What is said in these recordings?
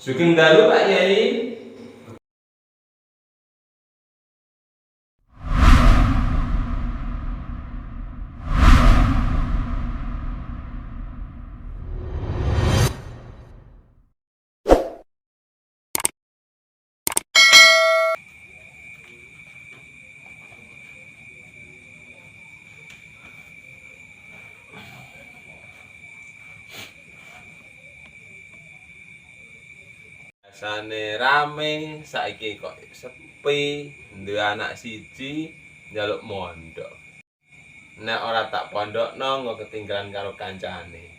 Sugeng dalu Pak Yai. Biasane rame, saiki kok sepi, duwe anak siji njaluk mondok. Nek ora tak pondokno engko ketinggalan karo kancane.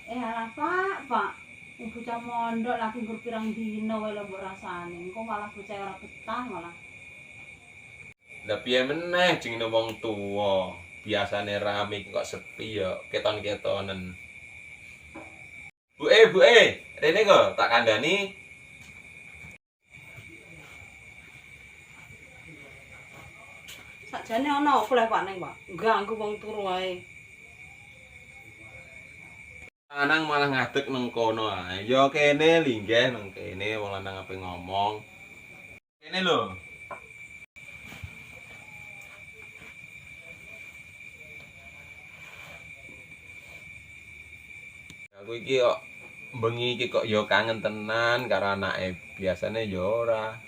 Alah Pak. Bocah mondok lagi nggur pirang dina wae lho mbok rasane. Engko malah bocah ora betah malah. Lah piye meneh jenenge wong tuwa. Biasane rame kok sepi ya keton-ketonen. Bu, rene kok tak kandhani. Sakjane ana apa lek Pak ning Pak? Ganggu wong turu wae. Lanang malah ngadeg nang kono ae. Ya kene linggih nang kene wong lanang ape ngomong. Kene lho. Aku iki kok bengi iki kok ya kangen tenan karo anake. Biasane ya ora.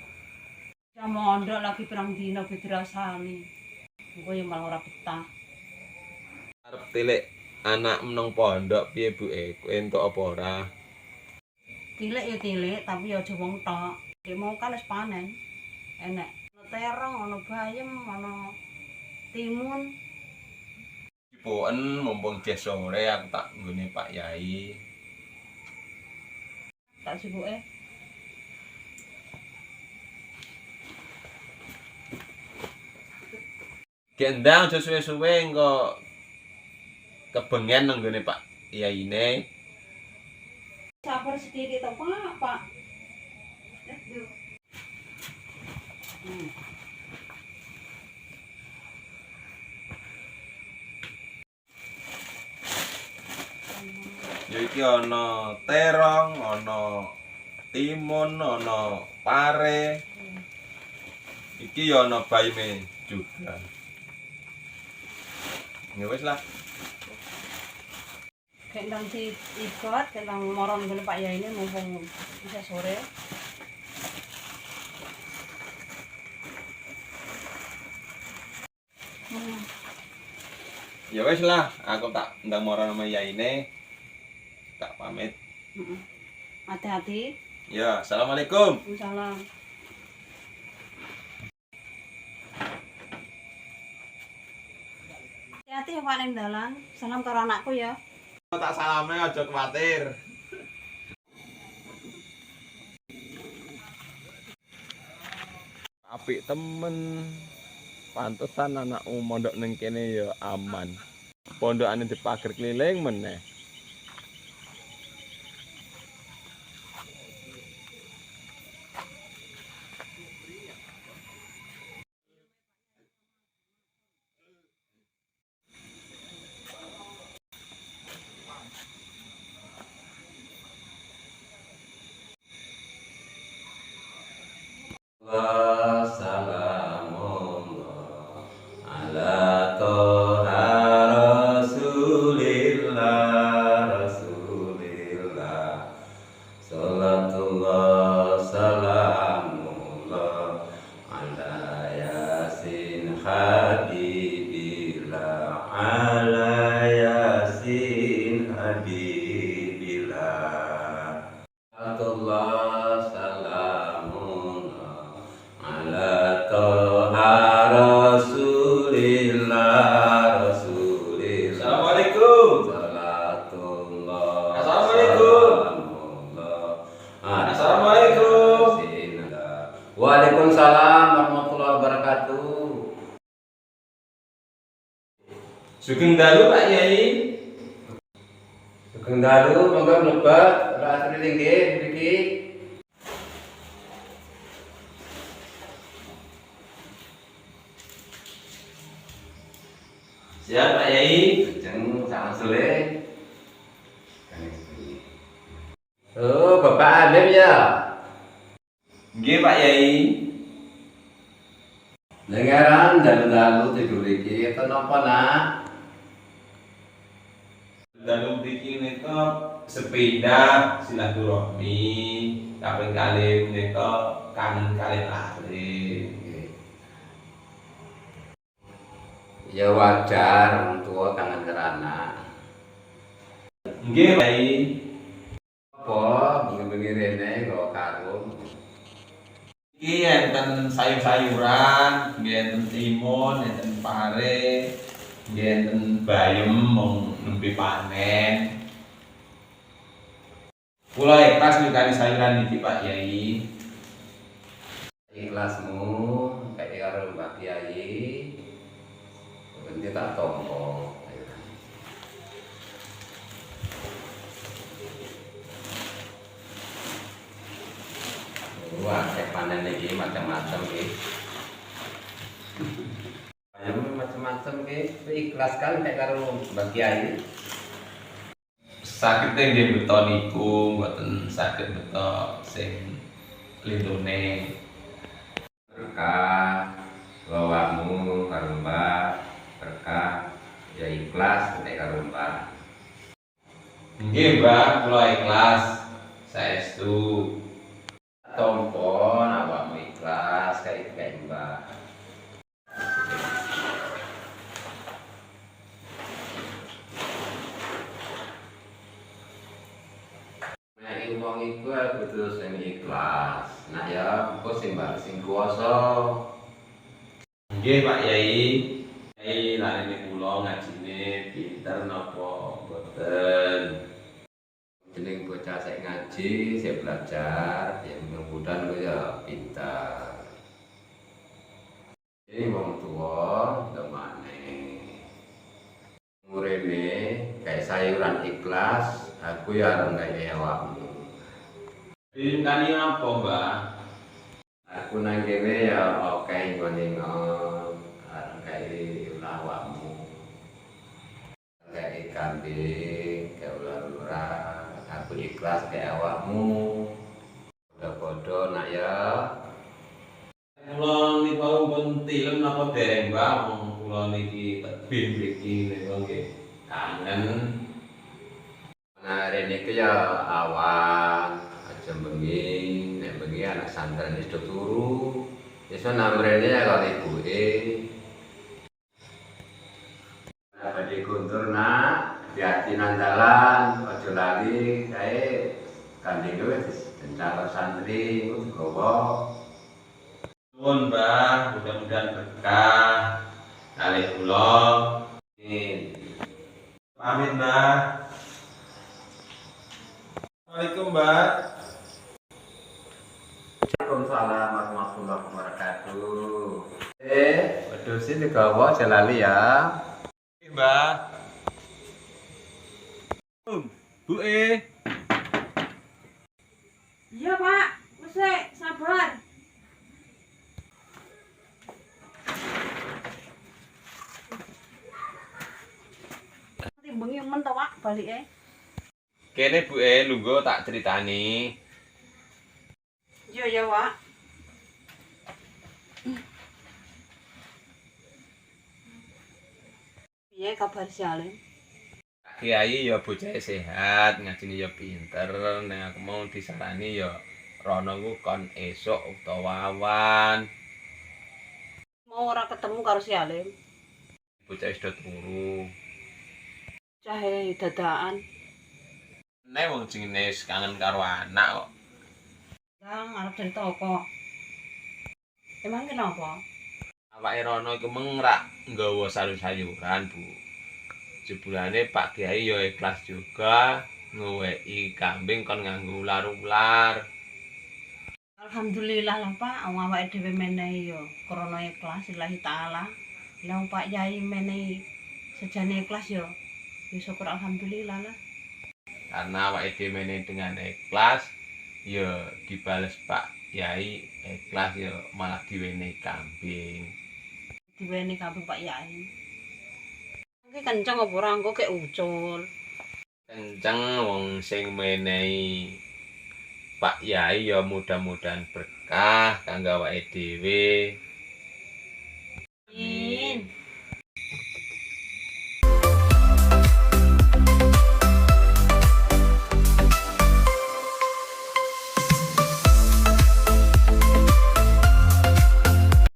Bocah mondok lagi pirang dina wis dirasani. Engko ya malah ora betah. Arep tilik anak meneng pondok piye buke? Kowe entuk apa ora? Tilik ya tilik, tapi ya aja wong tok. Dek mau kan wis panen. Enek ana terong, ana bayem, ana timun. Cipoken mumpung jeh sore aku tak nggone Pak Yai. Tak sibuke. Gendang aja suwe-suwe engko kebengen nang nggone Pak Yaine. Sabar sedikit to Pak. Ya iki ana terong, ana timun, ana pare. Iki ya ana bayeme juga. Ya wis lah. Gendang si ikot, gendang moron ngene Pak Yai ini mumpung bisa sore. Ya wis lah, aku tak ndang moron sama Yaine. Tak pamit. Hati-hati. Ya, assalamualaikum. Waalaikumsalam. Hati-hati ya Pak ning dalan. Salam karo anakku ya. Tak salame aja kuwatir. Apik temen. Pantesan anakmu mondok ning kene ya aman. Pondokane dipager keliling meneh. Wassalamullah ala toha rasulillah salatullah salamullah ala yasin habibillah ala yasin habibillah salatullah salamullah ala toha rasulillah Assalamualaikum. Salatullah. Assalamualaikum. Assalamualaikum. Waalaikumsalam warahmatullahi wabarakatuh. Sugeng dalu Pak Yai. Sugeng dalu monggo mlebet ra asri nggih mriki. Siap Pak Yai. Lajeng salam sore. Bapak Alim ya. Nggih Pak Yai. Dengaran dalu-dalu tidur iki itu napa nak? Dalam mriki menika sepeda silaturahmi kaping kalih menika kangen kalih lare. Ya wajar orang tua kangen kerana. Nggih Pak Yai. Apa bengi-bengi rene kok karung. Iki enten sayur-sayuran, nggih enten timun, enten pare, nggih enten bayem mung nembe panen. Kula ikhlas nyukani sayuran iki Pak Yai. Ikhlasmu kayak karo Mbak Kiai. Nanti tak tompo. Wah, kayak panen lagi macam-macam nih. Ayam macam-macam nih. Ikhlas kan kayak karo Mbak Kiai. Sakite nggih beto niku, mboten saged beto sing lintune. Berkah bawamu karo Mbak, berkah ya ikhlas kayak karo Mbak. Nggih Mbak, kula ikhlas. Saestu. Tompo awakmu ikhlas kayak Mbak. Nek wong iku kudu sing ikhlas. Nah ya engko sing Mbak sing kuwasa. Nggih Pak Yai. Yai larene kula ngajine pinter napa mboten. Jeneng bocah sik ngaji, sik belajar, ya mudah-mudahan ku ya pintar. Ini wong tua temane. Murene kayak sayuran ikhlas, aku ya arep gawe awakmu. Dinyukani apa Mbak? Aku nang kene ya akeh ngene arep gawe ulah awakmu. Kayak kambing, kayak ular-ular. Aku ikhlas kayak awakmu. Podo-podo nak ya. Kula niku pun tilem napa dereng Mbak, wong kula niki tebih mriki niku nggih kangen. Nah rene iki ya awan, aja bengi, nek bengi anak santren wis turu. Iso nang mrene ya karo ibuke. Nah badhe kuntur nak, hati-hati nang dalan, aja lali kae kandhing wis dicencang santri nggawa. Nuwun Mbah, mudah-mudahan berkah kalih kula. Amin. Pamit Mbah. Assalamualaikum Mbak. Waalaikumsalam warahmatullahi wabarakatuh. Waduh sih digawa aja lali ya. Mbak. Bu Iya Pak, wis sabar. Nanti bengi men to Pak balike. kene Bu lungguh tak critani. Iya ya Pak. Piye kabar si Alim? Kiai ya bocah sehat, ngajine ya pinter, nek aku mau disarani ya rono ku kon esuk utawa awan. Mau ora ketemu karo si Alim. Bocah wis do turu. Cahe dadakan. Nek wong jenenge wis kangen karo anak kok. Yang arep cerita apa? Emang kenapa? Awake rono iku meng rak nggawa sayur-sayuran, Bu. Jebulane Pak Kiai ya ikhlas juga ngoweki kambing kon nganggo ular-ular. Alhamdulillah lah Pak, awake dhewe menehi yo krana ikhlas lillahi taala. Lah Pak Yai menehi sejane ikhlas yo. Ya syukur alhamdulillah lah. Karena awake dhewe menehi dengan ikhlas ya dibales Pak Yai ikhlas ya malah diwenehi kambing. Diweni kabeh Pak Yai. Iki kenceng apa ora engko kek ucul. Kenceng wong sing menehi Pak Yai ya mudah-mudahan berkah kanggo awake dhewe